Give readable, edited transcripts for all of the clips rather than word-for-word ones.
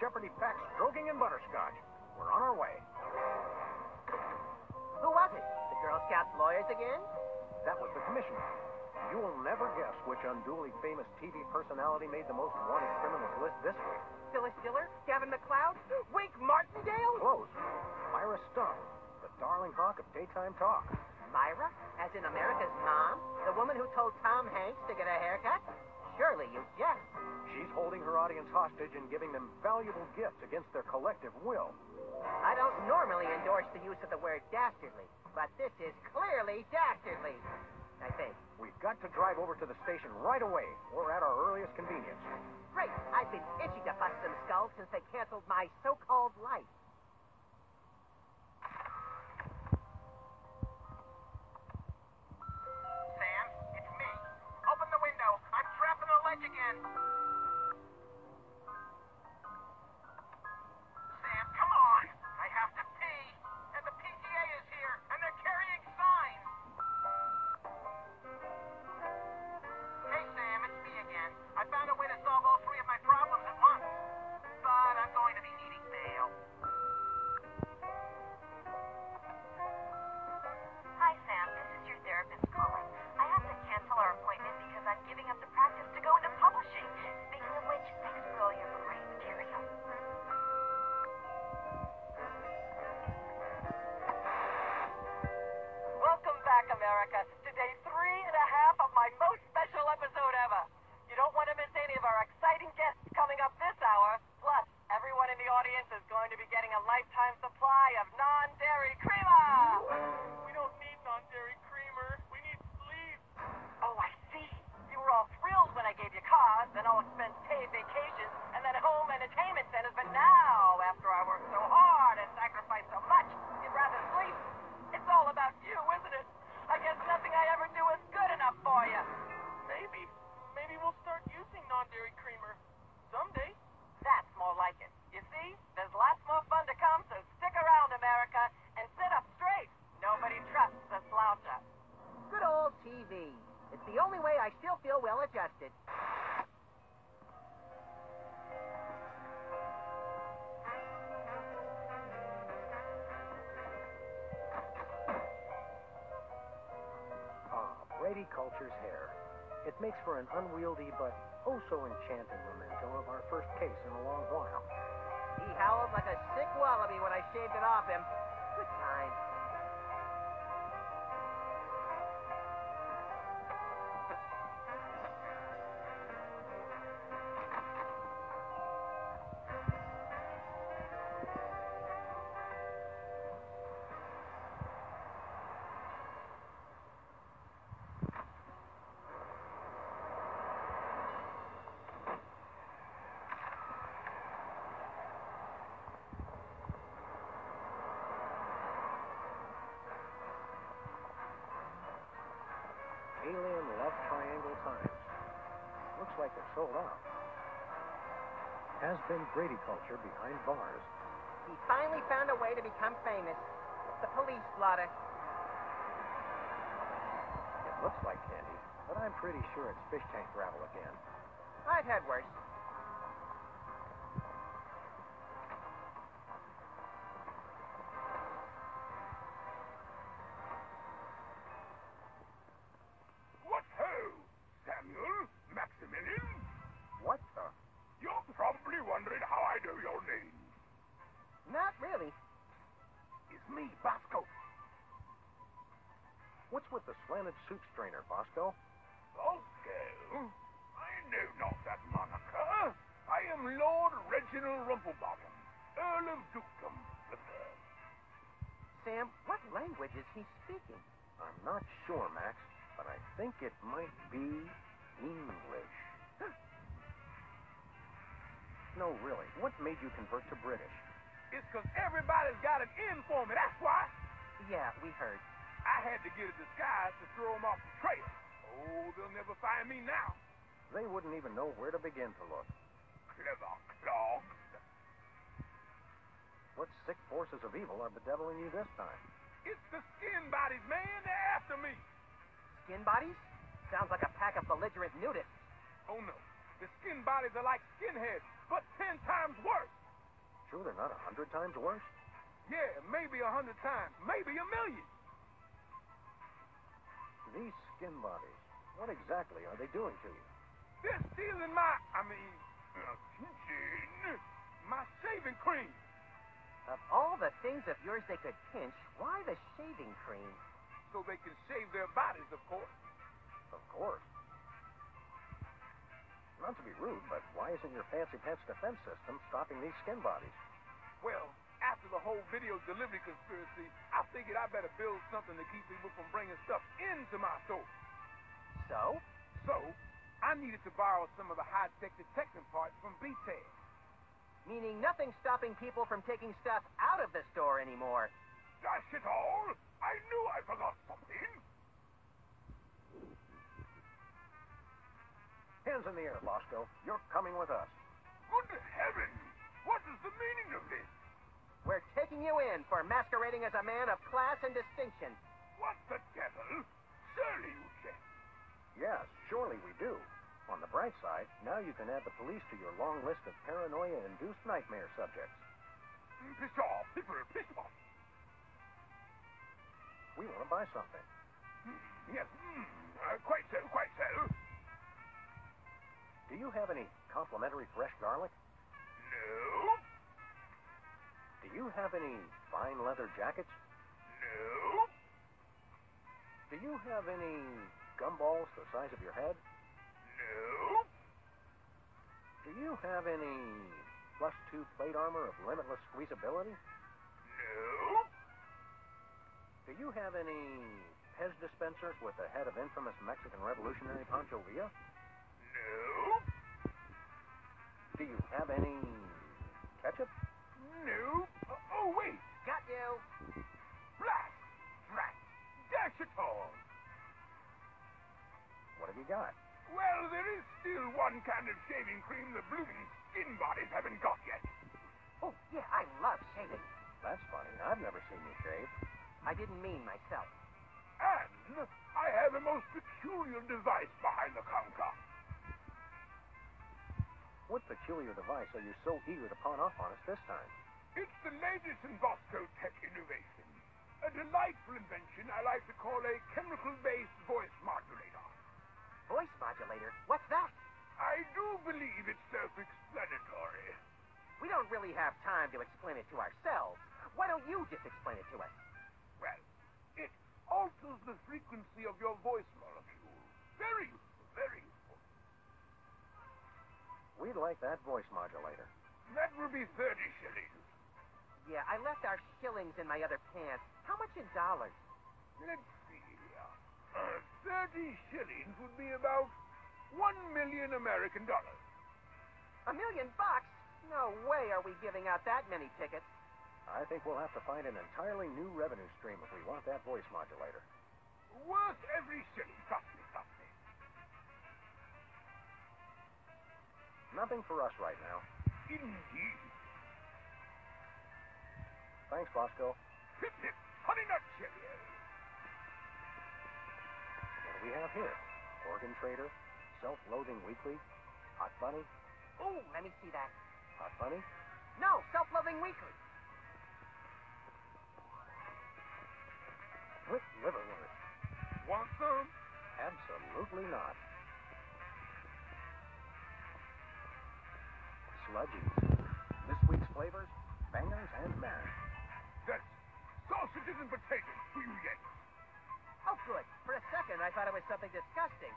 Jeopardy pack stroking and butterscotch. We're on our way. Who was it? The Girl Scouts lawyers again? That was the commissioner. You'll never guess which unduly famous TV personality made the most wanted criminals list this week. Phyllis Diller? Gavin McLeod? Wink Martindale? Close. Myra Stumps, the darling hawk of daytime talk. Myra? As in America's mom? The woman who told Tom Hanks to get a haircut? Surely you jest. She's holding her audience hostage and giving them valuable gifts against their collective will. I don't normally endorse the use of the word dastardly, but this is clearly dastardly, I think. We've got to drive over to the station right away, or at our earliest convenience. Great. I've been itching to bust some skulls since they canceled my so-called life. Sam, it's me. Open the window. I'm trapped on the ledge again. Sam, come on. I have to pee. And the PTA is here, and they're carrying signs. Hey, Sam, it's me again. I found a way to solve all three of my problems at once. But I'm going to be needing bail. Hi, Sam. This is your therapist calling. I have to cancel our appointment because I'm giving up the practice to go into publishing. Speaking of which, thanks for all your great material. Welcome back, America, to day 3.5 of my most special episode ever. You don't want to miss any of our exciting guests coming up this hour. Plus, everyone in the audience is going to be getting a lifetime supply of non-dairy creamer. We don't need non-dairy creamer. We need sleep. Oh, I see. You were all thrilled when I gave you cars, then all expense paid vacations, and then home entertainment centers. But now, after I worked so hard and sacrificed so much, you'd rather sleep. It's all about you, isn't it? I guess nothing I ever do is good enough for you. Maybe we'll start using non-dairy creamer someday. That's more like it. You see, there's lots more fun to come, so stick around, America, and sit up straight. Nobody trusts a sloucher. Good old TV. It's the only way I still feel well adjusted. Brady Culture's hair. It makes for an unwieldy but oh-so-enchanting memento of our first case in a long while. He howled like a sick wallaby when I shaved it off him. Good time. Alien Love Triangle Times. Looks like they're sold out. Has been Brady Culture behind bars. He finally found a way to become famous. The police blotter. It looks like candy, but I'm pretty sure it's fish tank gravel again. I've had worse. What ho, Samuel Maximilian? What the? You're probably wondering how I know your name. Not really. It's me, Bosco. What's with the slanted suit strainer, Bosco? Bosco? I know not that moniker. I am Lord Reginald Rumplebottom, Earl of Dukedom the Third. Sam, what language is he speaking? I'm not sure, Max, but I think it might be English. No, really. What made you convert to British? It's 'cause everybody's got an in for me, that's why. Yeah, we heard. I had to get a disguise to throw them off the trail. Oh, they'll never find me now. They wouldn't even know where to begin to look. Clever clogs. What sick forces of evil are bedeviling you this time? It's the skin bodies, man. They're after me. Skin bodies? Sounds like a pack of belligerent nudists. Oh, no. The skin bodies are like skinheads, but 10 times worse. sure they're not 100 times worse? Yeah, maybe 100 times, maybe 1,000,000. These skin bodies, what exactly are they doing to you? They're stealing my shaving cream. Of all the things of yours they could pinch, why the shaving cream? So they can shave their bodies, of course. Of course. Not to be rude, but why isn't your fancy pets defense system stopping these skin bodies? Well, after the whole video delivery conspiracy, I figured I better build something to keep people from bringing stuff into my store. So, I needed to borrow some of the high-tech detecting parts from BTED. meaning nothing's stopping people from taking stuff out of the store anymore. Dash it all! I knew I forgot something. Hands in the air, Bosco. You're coming with us. Good heavens! What is the meaning of this? We're taking you in for masquerading as a man of class and distinction. What the devil? Surely you jest. Yes, surely we do. On the bright side, now you can add the police to your long list of paranoia-induced nightmare subjects. Piss off, people, piss off. We want to buy something. Yes, quite so, quite so. Do you have any complimentary fresh garlic? No, Do you have any fine leather jackets? no, Do you have any gumballs the size of your head? no, Do you have any +2 plate armor of limitless squeezability? no, Do you have any Pez dispensers with the head of infamous Mexican revolutionary Pancho Villa? no, Do you have any ketchup? no. Oh, wait. Got you. Blast! Drat! Dash it all! What have you got? Well, there is still one kind of shaving cream the blooming skin bodies haven't got yet. Oh, yeah, I love shaving. That's funny. I've never seen you shave. I didn't mean myself. And I have a most peculiar device behind the counter. What peculiar device are you so eager to pawn off on us this time? It's the latest in Bosco tech innovation. A delightful invention I like to call a chemical-based voice modulator. Voice modulator? What's that? I do believe it's self-explanatory. We don't really have time to explain it to ourselves. Why don't you just explain it to us? Well, it alters the frequency of your voice molecule. Very useful, very useful. We'd like that voice modulator. That will be 30 shillings. Yeah, I left our shillings in my other pants. How much in dollars? Let's see here. 30 shillings would be about 1,000,000 American dollars. $1 million? No way are we giving out that many tickets. I think we'll have to find an entirely new revenue stream if we want that voice modulator. Worth every shilling, trust me, trust me. Nothing for us right now. Indeed. Thanks, Bosco. Hip, hip, honey nut Cheerios. What do we have here? Organ Trader, Self-Loathing Weekly, Hot Bunny. Oh, let me see that. Hot Bunny? No, Self-Loving Weekly. With liverwurst. Want some? Absolutely not. Sludgies. This week's flavors, bangers and mash. That's sausages and potatoes for you Yanks. Oh, good. For a second, I thought it was something disgusting.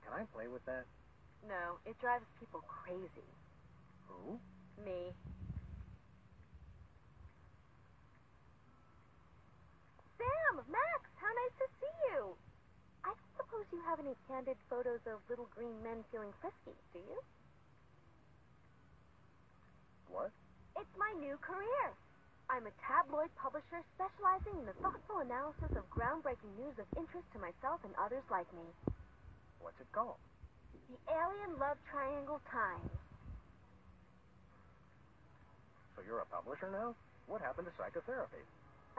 Can I play with that? No, it drives people crazy. Who? Me. Sam! Max! How nice to see you! I don't suppose you have any candid photos of little green men feeling frisky, do you? What? It's my new career. I'm a tabloid publisher specializing in the thoughtful analysis of groundbreaking news of interest to myself and others like me. What's it called? The Alien Love Triangle Times. So you're a publisher now? What happened to psychotherapy?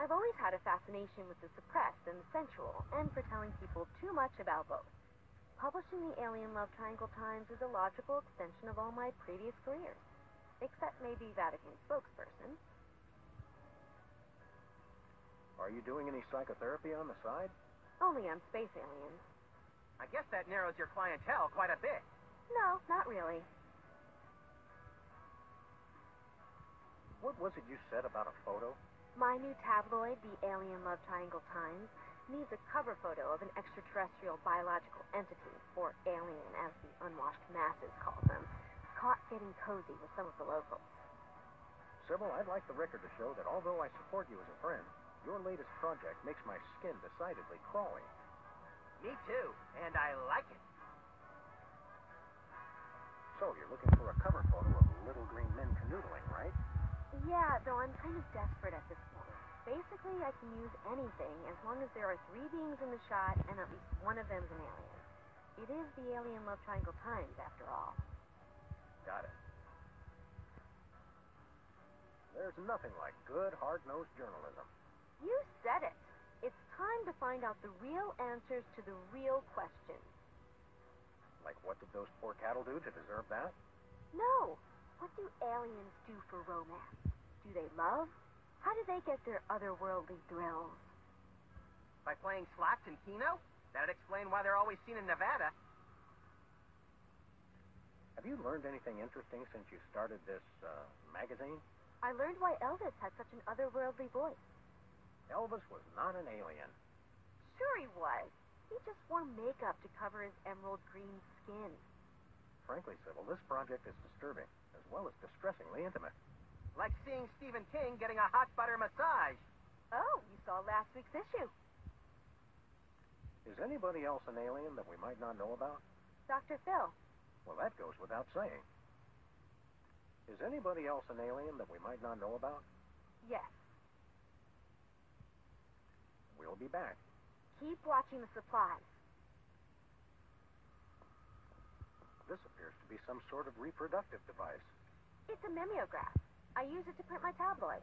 I've always had a fascination with the suppressed and the sensual, and for telling people too much about both. Publishing the Alien Love Triangle Times is a logical extension of all my previous careers, except maybe Vatican spokesperson. Are you doing any psychotherapy on the side? Only on space aliens. I guess that narrows your clientele quite a bit. No, not really. What was it you said about a photo? My new tabloid, the Alien Love Triangle Times, needs a cover photo of an extraterrestrial biological entity, or alien as the unwashed masses call them, caught getting cozy with some of the locals. Sybil, I'd like the record to show that although I support you as a friend, your latest project makes my skin decidedly crawly. Me too, and I like it. So, you're looking for a cover photo of little green men canoodling, right? Yeah, though I'm kind of desperate at this point. Basically, I can use anything as long as there are 3 beings in the shot and at least one of them's an alien. It is the Alien Love Triangle Times, after all. Got it. There's nothing like good, hard-nosed journalism. You said it. It's time to find out the real answers to the real questions. Like, what did those poor cattle do to deserve that? No. What do aliens do for romance? Do they love? How do they get their otherworldly thrills? By playing slots in Keno? That'd explain why they're always seen in Nevada. Have you learned anything interesting since you started this, magazine? I learned why Elvis had such an otherworldly voice. Elvis was not an alien. Sure he was. He just wore makeup to cover his emerald green skin. Frankly, Sybil, this project is disturbing, as well as distressingly intimate. Like seeing Stephen King getting a hot butter massage. Oh, you saw last week's issue. Is anybody else an alien that we might not know about? Dr. Phil. Well, that goes without saying. Is anybody else an alien that we might not know about? Yes. We'll be back. Keep watching the supplies. This appears to be some sort of reproductive device. It's a mimeograph. I use it to print my tabloid.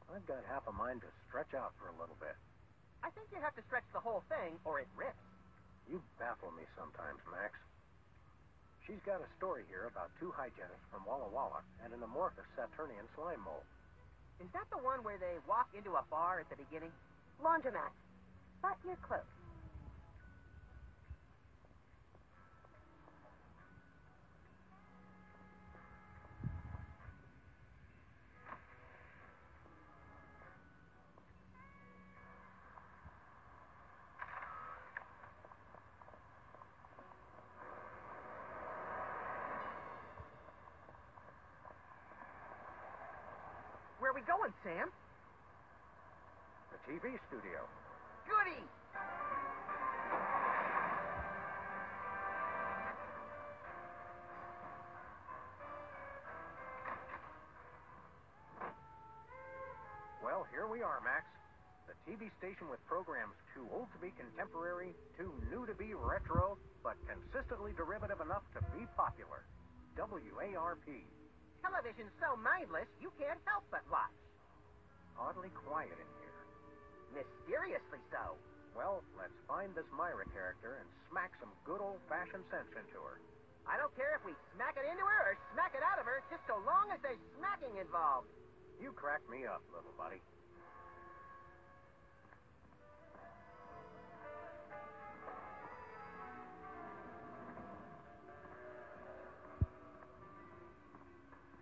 I've got half a mind to stretch out for a little bit. I think you have to stretch the whole thing, or it rips. You baffle me sometimes, Max. She's got a story here about 2 hygienists from Walla Walla and an amorphous Saturnian slime mold. Is that the one where they walk into a bar at the beginning? Laundromat. But you're close. Where are we going, Sam? The TV studio. Goody! Well, here we are, Max. The TV station with programs too old to be contemporary, too new to be retro, but consistently derivative enough to be popular. WARP. Television's so mindless, you can't help but watch. Oddly quiet in here. Mysteriously so. Well, let's find this Myra character and smack some good old-fashioned sense into her. I don't care if we smack it into her or smack it out of her, just so long as there's smacking involved. You crack me up, little buddy.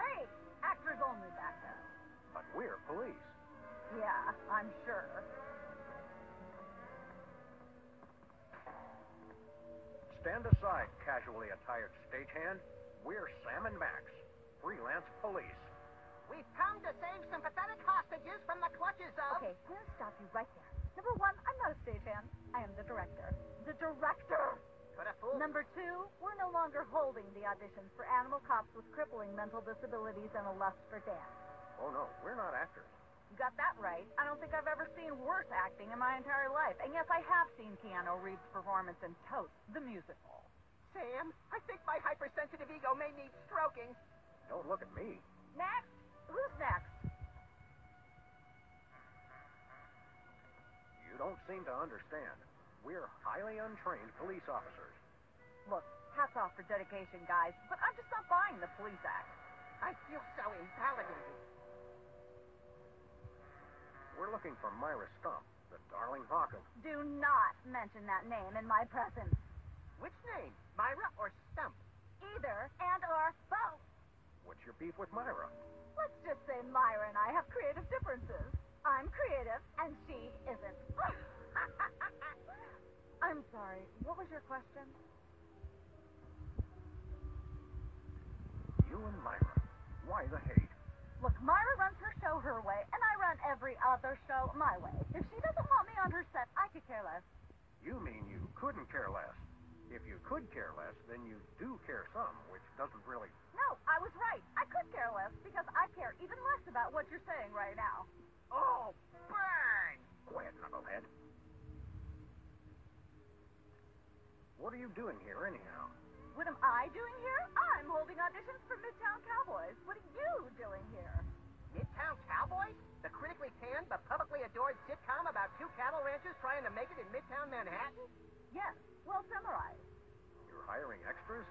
Hey, actors only back there. But we're police. Yeah, I'm sure. Stand aside, casually attired stagehand. We're Sam and Max, freelance police. We've come to save sympathetic hostages from the clutches of... Okay, I'm gonna stop you right there. Number one, I'm not a stagehand. I am the director. The director! Could have fooled. Number two, we're no longer holding the auditions for animal cops with crippling mental disabilities and a lust for dance. Oh, no, we're not actors. You got that right. I don't think I've ever seen worse acting in my entire life. And yes, I have seen Keanu Reeves' performance in Toast, the musical. Sam, I think my hypersensitive ego may need stroking. Don't look at me. Next? Who's next? You don't seem to understand. We're highly untrained police officers. Look, hats off for dedication, guys, but I'm just not buying the police act. I feel so invalidated. We're looking for Myra Stumps, the darling hawk of... Do not mention that name in my presence. Which name? Myra or Stump? Either and or both. What's your beef with Myra? Let's just say Myra and I have creative differences. I'm creative, and she isn't. I'm sorry, what was your question? You and Myra. Why the hate? Look, Myra runs her show her way, and I run every other show my way. If she doesn't want me on her set, I could care less. You mean you couldn't care less. If you could care less, then you do care some, which doesn't really... No, I was right. I could care less, because I care even less about what you're saying right now. Oh, burn! Quiet, knucklehead. What are you doing here, anyhow? What am I doing here? I'm holding auditions for Midtown Cowboys. What are you doing here? Midtown Cowboys? The critically panned but publicly adored sitcom about two cattle ranchers trying to make it in Midtown Manhattan? Yes, well summarized. You're hiring extras?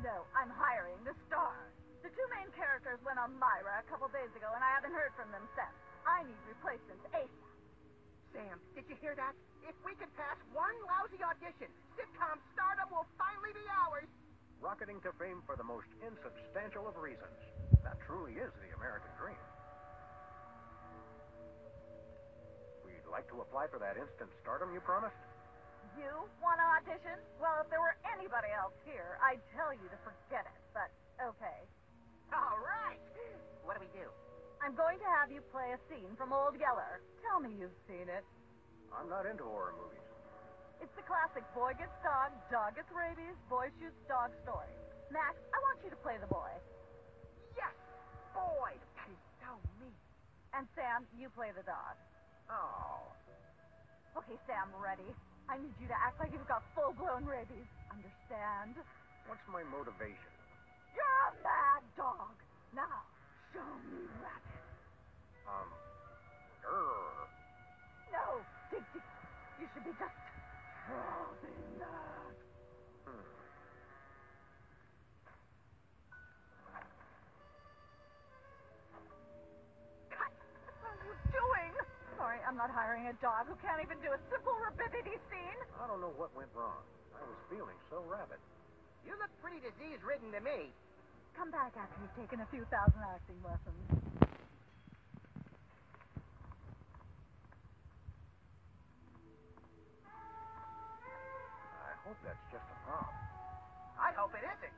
No, I'm hiring the stars. The two main characters went on Myra a couple days ago, and I haven't heard from them since. I need replacements ASAP. Sam, did you hear that? If we could pass one lousy audition, sitcom stardom will finally be ours. Rocketing to fame for the most insubstantial of reasons. That truly is the American dream. We'd like to apply for that instant stardom you promised. You want to audition? Well, if there were anybody else here, I'd tell you to forget it, but okay. All right. What do we do? I'm going to have you play a scene from Old Yeller. Tell me you've seen it. I'm not into horror movies. It's the classic boy gets dog, dog gets rabies, boy shoots dog story. Max, I want you to play the boy. Yes, boy. That is so me. And Sam, you play the dog. Oh. Okay, Sam, ready? I need you to act like you've got full-blown rabies. Understand? What's my motivation? You're a mad dog. Now, show me rabbit. No, dig deep. You should be just frothing that. Cut! What are you doing? Sorry, I'm not hiring a dog who can't even do a simple rapidity scene. I don't know what went wrong. I was feeling so rabid. You look pretty disease-ridden to me. Come back after you've taken a few thousand acting lessons. I hope that's just a prop. I hope it isn't.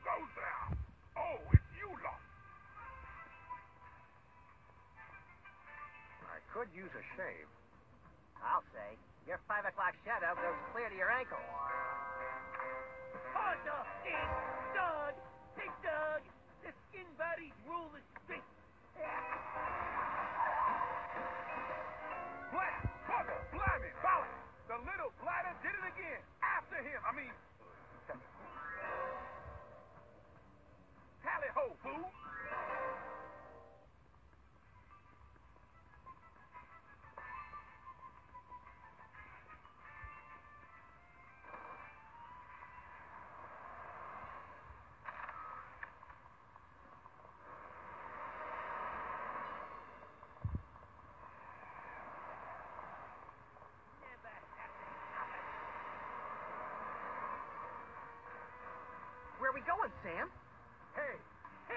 Goes there? Oh, it's you lot. I could use a shave. I'll say. Your 5 o'clock shadow goes clear to your ankles. Hot dog, big dog, big dog. The skin bodies rule the street. Black, bugger, blimey, bounce. The little bladder did it again. After him. Tally ho, fool. Sam? Hey, The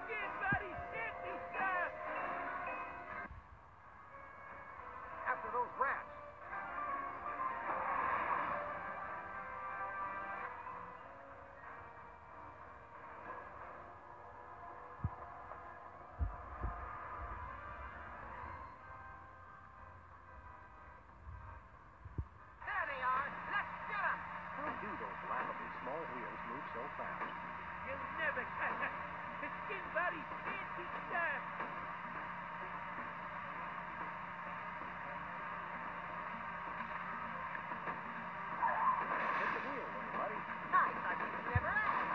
skin bodies can't be stopped! after those rats. There they are. Let's get them. How do those laughably small wheels move so fast? You'll never catch us! The skin bodies can't be stopped! Hit the wheel, little buddy. I thought you'd never ask.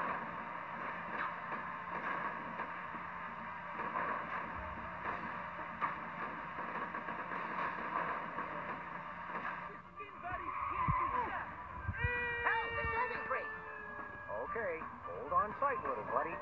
The skin bodies can't be stopped! Hey, the shaving cream. Okay, hold on tight, little buddy.